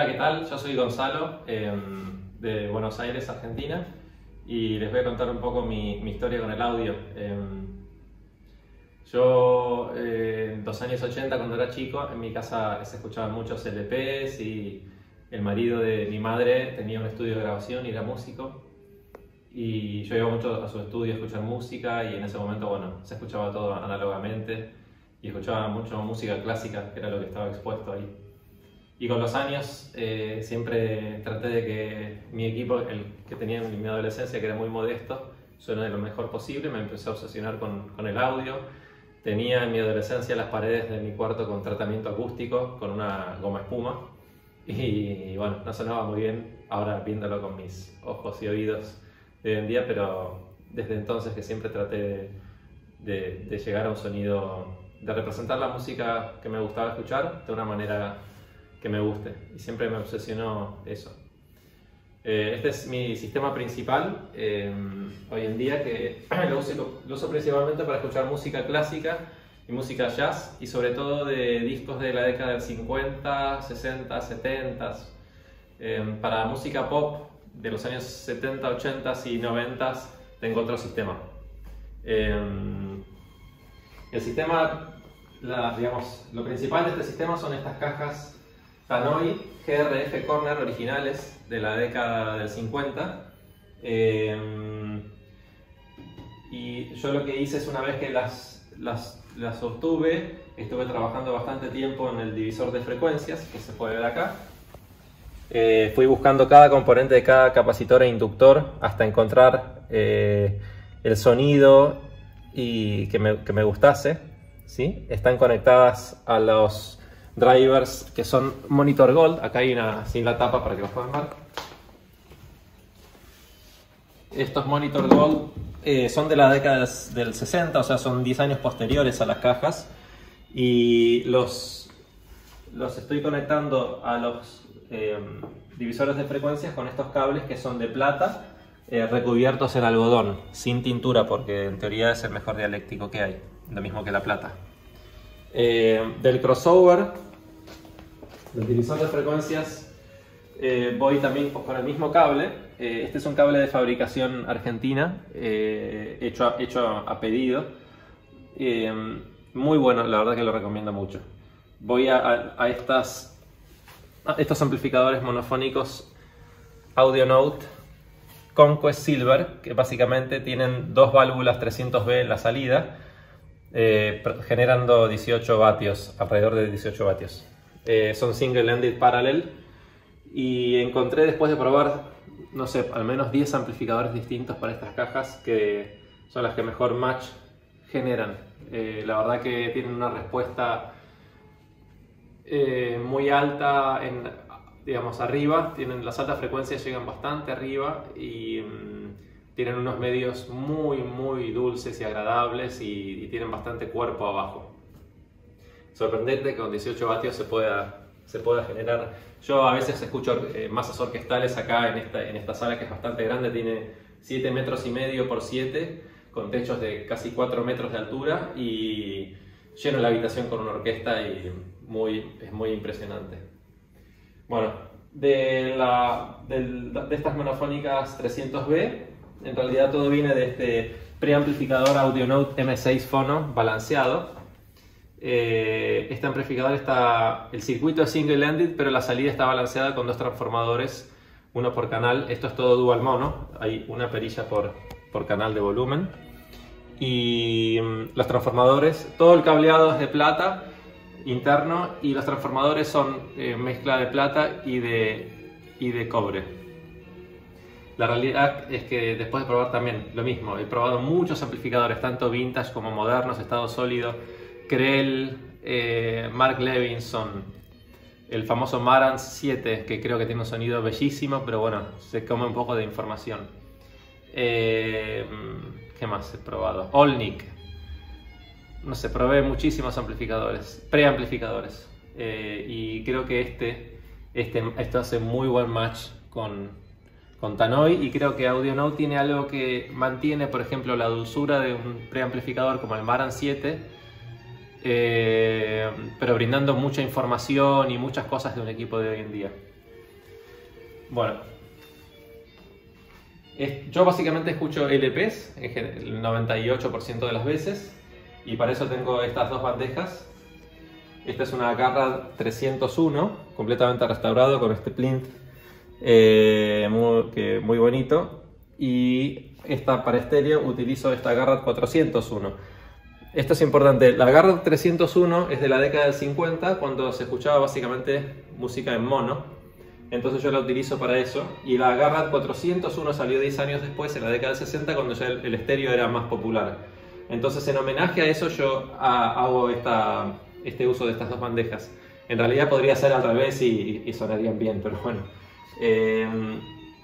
Hola, ¿qué tal? Yo soy Gonzalo, de Buenos Aires, Argentina, y les voy a contar un poco mi historia con el audio. Yo, en los años 80, cuando era chico, en mi casa se escuchaban muchos LPs y el marido de mi madre tenía un estudio de grabación y era músico. Y yo iba mucho a su estudio a escuchar música y en ese momento, bueno, se escuchaba todo análogamente y escuchaba mucho música clásica, que era lo que estaba expuesto ahí. Y con los años siempre traté de que mi equipo, el que tenía en mi adolescencia, que era muy modesto, suene de lo mejor posible. Me empecé a obsesionar con el audio. Tenía en mi adolescencia las paredes de mi cuarto con tratamiento acústico, con una goma espuma. Y bueno, no sonaba muy bien ahora viéndolo con mis ojos y oídos de hoy en día, pero desde entonces que siempre traté de llegar a un sonido, de representar la música que me gustaba escuchar de una manera que me guste, y siempre me obsesionó eso. Este es mi sistema principal hoy en día, que lo uso principalmente para escuchar música clásica y música jazz, y sobre todo de discos de la década del 50, 60, 70. Para música pop de los años 70, 80 y 90 tengo otro sistema. El sistema, digamos, lo principal de este sistema son estas cajas Tannoy GRF Corner originales de la década del 50. Y yo lo que hice es, una vez que las obtuve, estuve trabajando bastante tiempo en el divisor de frecuencias, que se puede ver acá. Fui buscando cada componente de cada capacitor e inductor hasta encontrar el sonido y que me gustase, ¿sí? Están conectadas a los drivers que son Monitor Gold. Acá hay una sin la tapa para que los puedan ver. Estos Monitor Gold son de la década del 60, o sea, son 10 años posteriores a las cajas, y los estoy conectando a los divisores de frecuencias con estos cables que son de plata, recubiertos en algodón, sin tintura, porque en teoría es el mejor dialéctico que hay, lo mismo que la plata. Del crossover, del divisor de frecuencias, voy también con el mismo cable. Este es un cable de fabricación argentina, hecho a pedido. Muy bueno, la verdad que lo recomiendo mucho. Voy a estos amplificadores monofónicos AudioNote Conquest Silver, que básicamente tienen dos válvulas 300V en la salida, generando 18 vatios, alrededor de 18 vatios. Son single-ended parallel, y encontré, después de probar, no sé, al menos 10 amplificadores distintos para estas cajas, que son las que mejor match generan. La verdad que tienen una respuesta muy alta, digamos, arriba. Las altas frecuencias llegan bastante arriba, y tienen unos medios muy dulces y agradables, y tienen bastante cuerpo abajo. Sorprendente que con 18 vatios se pueda generar. Yo a veces escucho masas orquestales acá en esta sala, que es bastante grande, tiene 7,5 metros por 7, con techos de casi 4 metros de altura, y lleno la habitación con una orquesta, y es muy impresionante. Bueno, de estas monofónicas 300V, en realidad todo viene de este preamplificador AudioNote M6 Phono balanceado. Este amplificador el circuito es single-ended, pero la salida está balanceada con dos transformadores, uno por canal. Esto es todo dual mono, hay una perilla por canal de volumen. Y los transformadores, todo el cableado es de plata interno, y los transformadores son mezcla de plata y de cobre. La realidad es que después de probar también lo mismo, he probado muchos amplificadores, tanto vintage como modernos, estado sólido, Krell, Mark Levinson, el famoso Marantz 7, que creo que tiene un sonido bellísimo, pero bueno, se come un poco de información. ¿Qué más he probado? Olnik. No sé, probé muchísimos amplificadores, preamplificadores, y creo que esto hace muy buen match con Tannoy, y creo que AudioNote tiene algo que mantiene, por ejemplo, la dulzura de un preamplificador como el Marantz 7, pero brindando mucha información y muchas cosas de un equipo de hoy en día. Bueno, yo básicamente escucho LPs el 98% de las veces, y para eso tengo estas dos bandejas. Esta es una Garrad 301, completamente restaurado con este plinth muy bonito. Y para estéreo utilizo esta Garrad 401. Esto es importante, la Garrad 301 es de la década del 50, cuando se escuchaba básicamente música en mono. Entonces yo la utilizo para eso. Y la Garrad 401 salió 10 años después, en la década del 60, cuando ya el estéreo era más popular. Entonces, en homenaje a eso, yo hago este uso de estas dos bandejas. En realidad podría ser al revés y sonarían bien, pero bueno.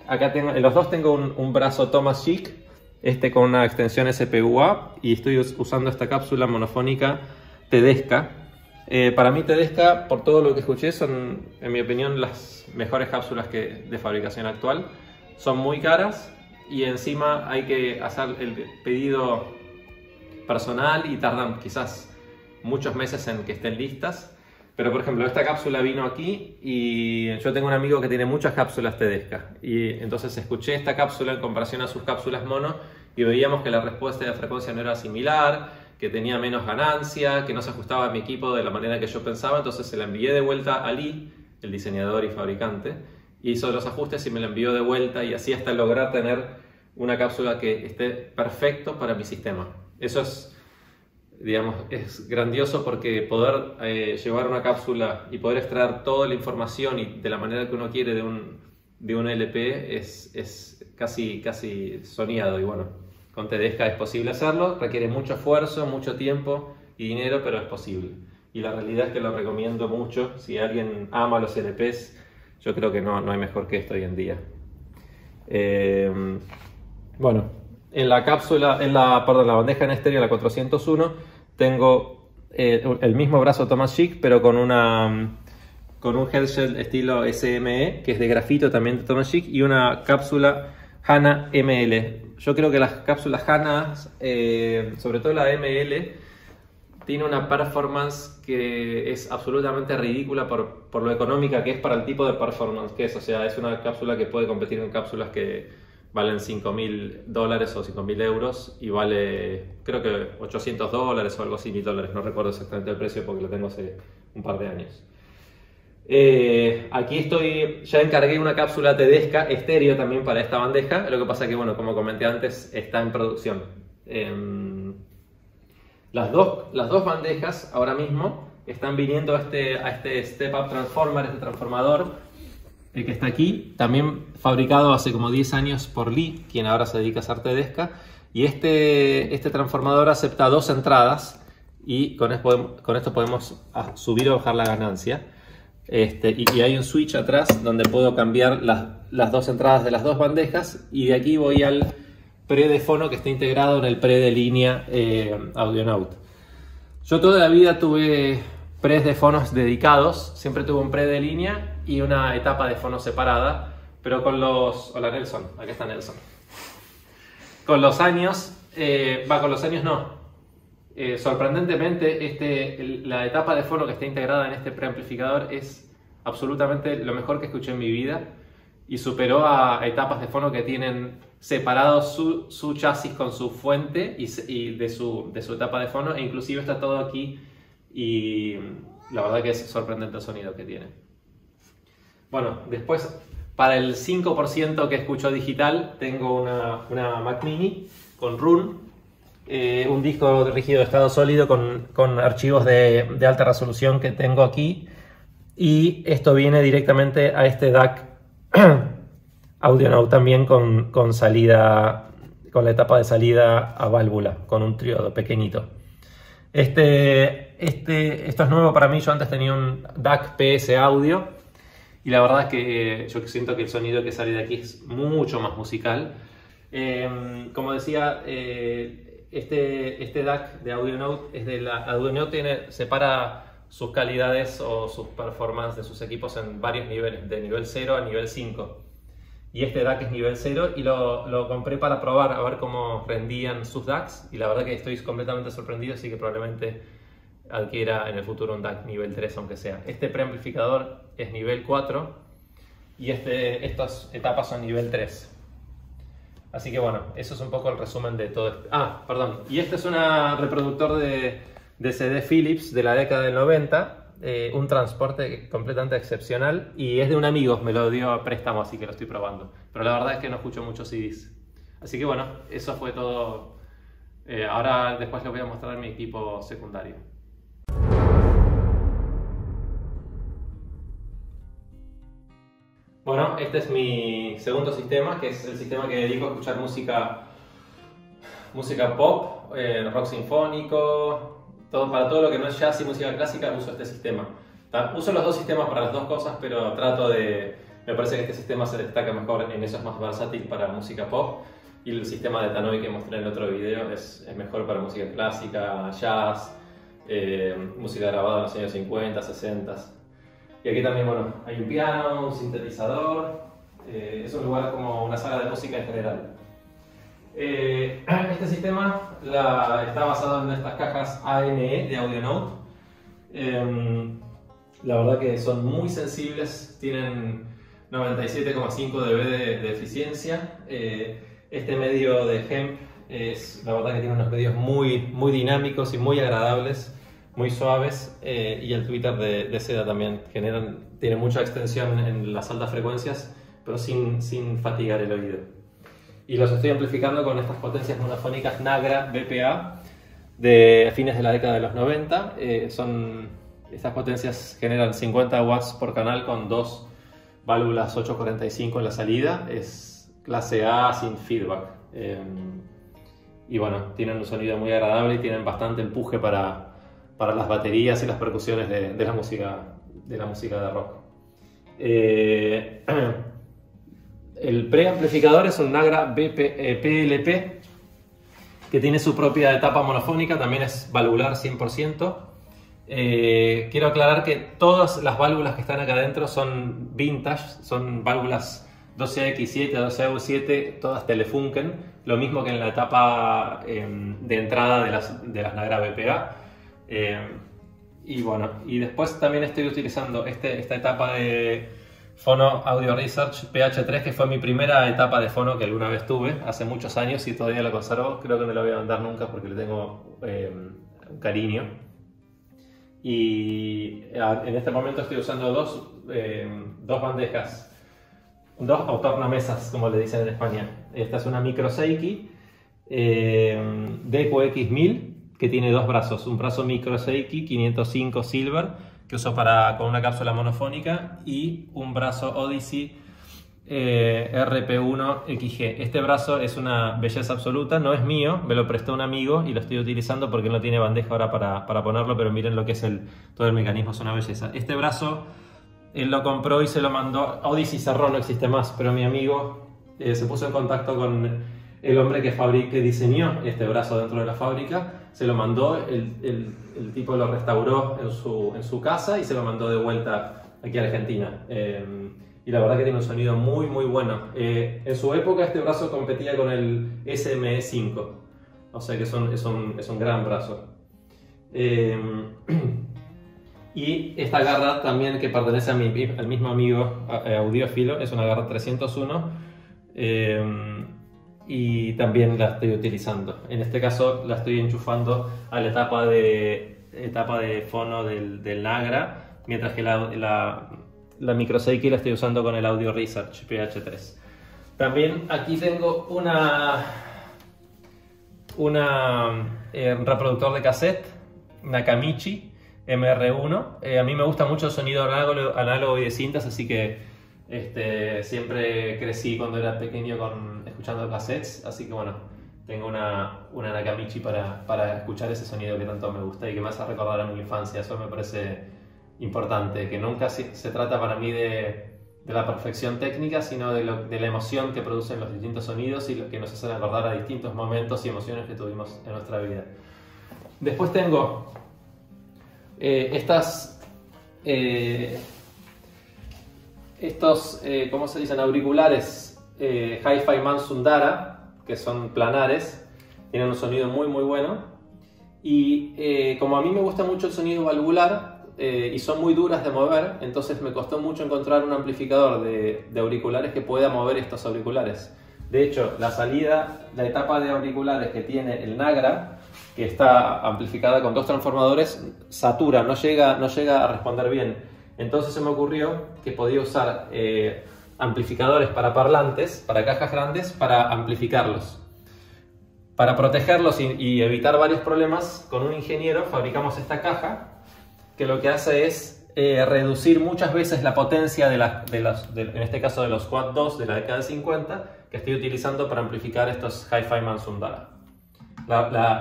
Acá en los dos tengo un brazo Thomas Chic, con una extensión SPUA, y estoy usando esta cápsula monofónica Tedesca. Para mí Tedesca, por todo lo que escuché, son, en mi opinión, las mejores cápsulas de fabricación actual. Son muy caras y encima hay que hacer el pedido personal y tardan quizás muchos meses en que estén listas. Pero por ejemplo, esta cápsula vino aquí y yo tengo un amigo que tiene muchas cápsulas Tedesca, y entonces escuché esta cápsula en comparación a sus cápsulas mono y veíamos que la respuesta de frecuencia no era similar, que tenía menos ganancia, que no se ajustaba a mi equipo de la manera que yo pensaba. Entonces se la envié de vuelta a Lee, el diseñador y fabricante, hizo los ajustes y me la envió de vuelta, y así hasta lograr tener una cápsula que esté perfecto para mi sistema. Eso es, digamos, es grandioso, porque poder llevar una cápsula y poder extraer toda la información y de la manera que uno quiere de un LP es casi soñado. Y bueno, con Tedesca es posible hacerlo, requiere mucho esfuerzo, mucho tiempo y dinero, pero es posible. Y la realidad es que lo recomiendo mucho. Si alguien ama los LPs, yo creo que no hay mejor que esto hoy en día. Bueno, en la bandeja en estéreo, la 401, tengo el mismo brazo Thomas Chic, pero con un headshell estilo SME, que es de grafito también de Thomas Chic, y una cápsula Hanna ML. Yo creo que las cápsulas Hanna, sobre todo la ML, tiene una performance que es absolutamente ridícula por lo económica que es para el tipo de performance que es. O sea, es una cápsula que puede competir en cápsulas que valen $5.000 o 5.000 euros, y vale, creo que $800 o algo así, $1.000. No recuerdo exactamente el precio porque lo tengo hace un par de años. Aquí ya encargué una cápsula Tedesca estéreo también para esta bandeja. Lo que pasa que, bueno, como comenté antes, está en producción. Las dos bandejas ahora mismo están viniendo a este Step Up Transformer, este transformador, el que está aquí, también fabricado hace como 10 años por Lee, quien ahora se dedica a hacer Tedesca. Y este transformador acepta 2 entradas, y con esto podemos subir o bajar la ganancia. Y hay un switch atrás donde puedo cambiar las 2 entradas de las 2 bandejas, y de aquí voy al pre de fono que está integrado en el pre de línea Audionaut. Yo toda la vida tuve pres de fonos dedicados, siempre tuve un pre de línea y una etapa de fono separada, pero con los... Hola Nelson, aquí está Nelson. Con los años, sorprendentemente, la etapa de fono que está integrada en este preamplificador es absolutamente lo mejor que escuché en mi vida, y superó a etapas de fono que tienen separado su chasis con su fuente y de su etapa de fono, e inclusive está todo aquí, y la verdad que es sorprendente el sonido que tiene. Bueno, después, para el 5% que escucho digital, tengo una Mac Mini con Roon, un disco rígido de estado sólido con archivos de alta resolución que tengo aquí, y esto viene directamente a este DAC Audionaut también con salida, con la etapa de salida a válvula, con un triodo pequeñito. Esto es nuevo para mí. Yo antes tenía un DAC PS Audio, y la verdad es que yo siento que el sonido que sale de aquí es mucho más musical. Como decía, este DAC de Audionaut es de la Audionaut, separa sus calidades o sus performances de sus equipos en varios niveles, de nivel 0 a nivel 5. Y este DAC es nivel 0, y lo compré para probar a ver cómo rendían sus DACs, y la verdad que estoy completamente sorprendido, así que probablemente adquiera en el futuro un DAC nivel 3, aunque sea. Este preamplificador es nivel 4, y estas etapas son nivel 3. Así que bueno, eso es un poco el resumen de todo esto. Ah, perdón. Y este es un reproductor de CD Philips de la década del 90. Un transporte completamente excepcional. Y es de un amigo, me lo dio a préstamo, así que lo estoy probando. Pero la verdad es que no escucho muchos CDs. Así que bueno, eso fue todo. Ahora después les voy a mostrar mi equipo secundario. Bueno, este es mi segundo sistema, que es el sistema que dedico a escuchar música pop, rock sinfónico, para todo lo que no es jazz y música clásica uso este sistema. Uso los dos sistemas para las dos cosas, pero me parece que este sistema se destaca mejor en eso, es más versátil para música pop, y el sistema de Tannoy que mostré en el otro video es mejor para música clásica, jazz, música grabada en los años 50, 60. Y aquí también, bueno, hay un piano, un sintetizador, es un lugar como una sala de música en general. Este sistema está basado en estas cajas ANE de AudioNote. La verdad que son muy sensibles, tienen 97,5 dB de eficiencia. Este medio de Hemp la verdad que tiene unos medios muy dinámicos y muy agradables, muy suaves, y el tweeter de seda también tiene mucha extensión en las altas frecuencias, pero sin fatigar el oído. Y los estoy amplificando con estas potencias monofónicas Nagra BPA de fines de la década de los 90. Estas potencias generan 50 watts por canal con dos válvulas 845 en la salida. Es clase A sin feedback. Y bueno, tienen un sonido muy agradable y tienen bastante empuje para las baterías y las percusiones de la música de rock. El preamplificador es un Nagra PLP que tiene su propia etapa monofónica, también es valvular 100%. Quiero aclarar que todas las válvulas que están acá adentro son vintage, son válvulas 12AX7, 12AU7, todas Telefunken, lo mismo que en la etapa de entrada de las Nagra BPA. Y bueno, y después también estoy utilizando esta etapa de Phono Audio Research PH3, que fue mi primera etapa de fono que alguna vez tuve hace muchos años y todavía la conservo. Creo que no la voy a vender nunca porque le tengo un cariño. Y en este momento estoy usando dos bandejas, dos o tornamesas, como le dicen en España. Esta es una Micro Seiki Deco X1000, que tiene dos brazos, un brazo Micro Seiki 505 Silver, que uso con una cápsula monofónica, y un brazo Odyssey RP1 XG. Este brazo es una belleza absoluta, no es mío, me lo prestó un amigo y lo estoy utilizando porque no tiene bandeja ahora para ponerlo, pero miren lo que es todo el mecanismo, es una belleza. Este brazo él lo compró y se lo mandó. Odyssey cerró, no existe más, pero mi amigo se puso en contacto con el hombre que diseñó este brazo dentro de la fábrica, se lo mandó, el tipo lo restauró en su casa y se lo mandó de vuelta aquí a Argentina. Y la verdad que tiene un sonido muy bueno. En su época este brazo competía con el SME5, o sea que es un gran brazo. Y esta garra también, que pertenece al mismo amigo audiófilo, es una garra 301. Y también la estoy utilizando. En este caso la estoy enchufando a la etapa de fono del Nagra, mientras que la Micro Seiki la estoy usando con el Audio Research PH3. También aquí tengo un reproductor de cassette Nakamichi MR1. A mí me gusta mucho el sonido análogo y de cintas, así que siempre crecí cuando era pequeño escuchando cassettes, así que bueno, tengo una Nakamichi para escuchar ese sonido que tanto me gusta y que me hace recordar a mi infancia. Eso me parece importante, que nunca se trata para mí de la perfección técnica, sino de la emoción que producen los distintos sonidos y lo que nos hacen acordar a distintos momentos y emociones que tuvimos en nuestra vida. Después tengo estos, ¿cómo se dicen? Auriculares Hi-Fi Man Sundara, que son planares, tienen un sonido muy bueno. Y como a mí me gusta mucho el sonido valvular, y son muy duras de mover, entonces me costó mucho encontrar un amplificador de auriculares que pueda mover estos auriculares. De hecho, la etapa de auriculares que tiene el Nagra, que está amplificada con 2 transformadores, satura, no llega a responder bien. Entonces se me ocurrió que podía usar amplificadores para parlantes, para cajas grandes, para amplificarlos. Para protegerlos y evitar varios problemas, con un ingeniero fabricamos esta caja que lo que hace es reducir muchas veces la potencia en este caso de los Quad 2 de la década del 50 que estoy utilizando para amplificar estos Hi-Fi Mansuндara.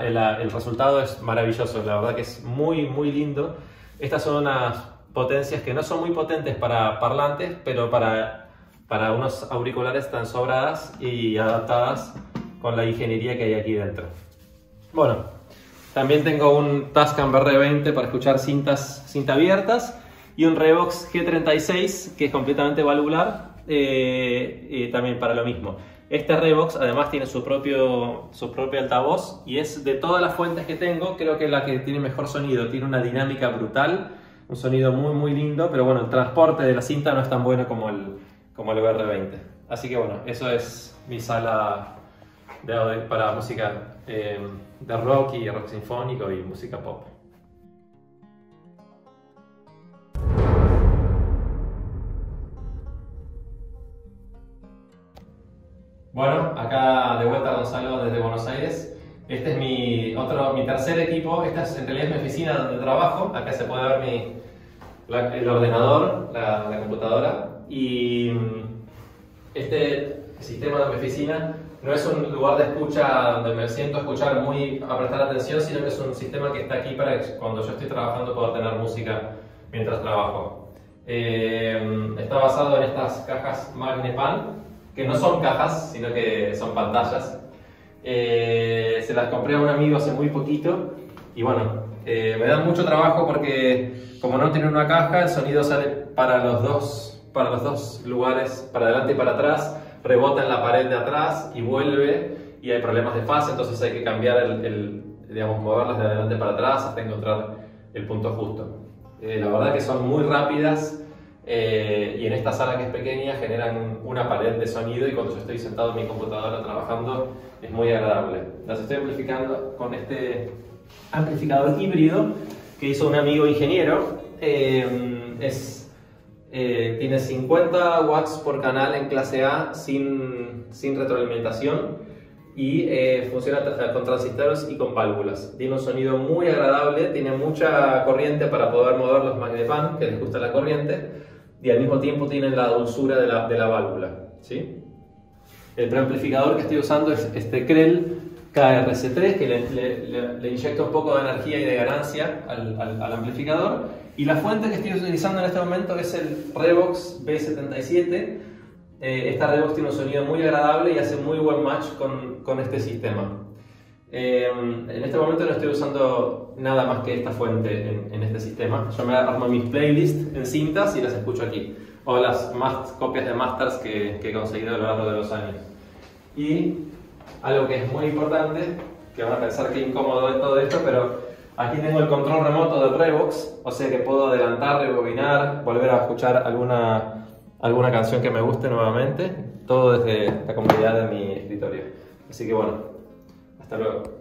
El resultado es maravilloso, la verdad que es muy lindo. Estas son unas potencias que no son muy potentes para parlantes, pero para unos auriculares están sobradas y adaptadas con la ingeniería que hay aquí dentro. Bueno, también tengo un Tascam BR20 para escuchar cinta abiertas y un Revox G36 que es completamente valvular, también para lo mismo. Este Revox además tiene su propio altavoz y es de todas las fuentes que tengo, creo que es la que tiene mejor sonido. Tiene una dinámica brutal, un sonido muy lindo, pero bueno, el transporte de la cinta no es tan bueno como el BR20. Así que bueno, eso es mi sala de audio para música de rock y rock sinfónico y música pop. Bueno, acá de vuelta Gonzalo desde Buenos Aires. Este es mi tercer equipo. Esta es en realidad mi oficina donde trabajo. Acá se puede ver el ordenador, la computadora. Y este sistema de mi oficina no es un lugar de escucha donde me siento a escuchar a prestar atención, sino que es un sistema que está aquí para que cuando yo estoy trabajando pueda tener música mientras trabajo. Está basado en estas cajas Magnepan, que no son cajas, sino que son pantallas. Se las compré a un amigo hace muy poquito y bueno, me da mucho trabajo porque como no tiene una caja, el sonido sale para los dos lugares, para adelante y para atrás, rebota en la pared de atrás y vuelve y hay problemas de fase, entonces hay que cambiar digamos, moverlas de adelante para atrás hasta encontrar el punto justo. La verdad que son muy rápidas. Y en esta sala que es pequeña generan una pared de sonido y cuando yo estoy sentado en mi computadora trabajando es muy agradable. Las estoy amplificando con este amplificador híbrido que hizo un amigo ingeniero. Tiene 50 watts por canal en clase A sin retroalimentación y funciona con transistores y con válvulas. Tiene un sonido muy agradable, tiene mucha corriente para poder mover los Magnepan, que les gusta la corriente, y al mismo tiempo tienen la dulzura de la válvula, ¿sí? El preamplificador que estoy usando es este Krell KRC3, que le inyecta un poco de energía y de ganancia al amplificador, y la fuente que estoy utilizando en este momento es el Revox B77. Esta Revox tiene un sonido muy agradable y hace muy buen match con este sistema. En este momento no estoy usando nada más que esta fuente en este sistema. Yo me armo mis playlists en cintas y las escucho aquí, o las copias de masters que he conseguido a lo largo de los años. Y algo que es muy importante, que van a pensar que incómodo es todo esto, pero aquí tengo el control remoto del Revox, o sea que puedo adelantar, rebobinar, volver a escuchar alguna canción que me guste nuevamente, todo desde la comodidad de mi escritorio. Así que bueno, hasta luego.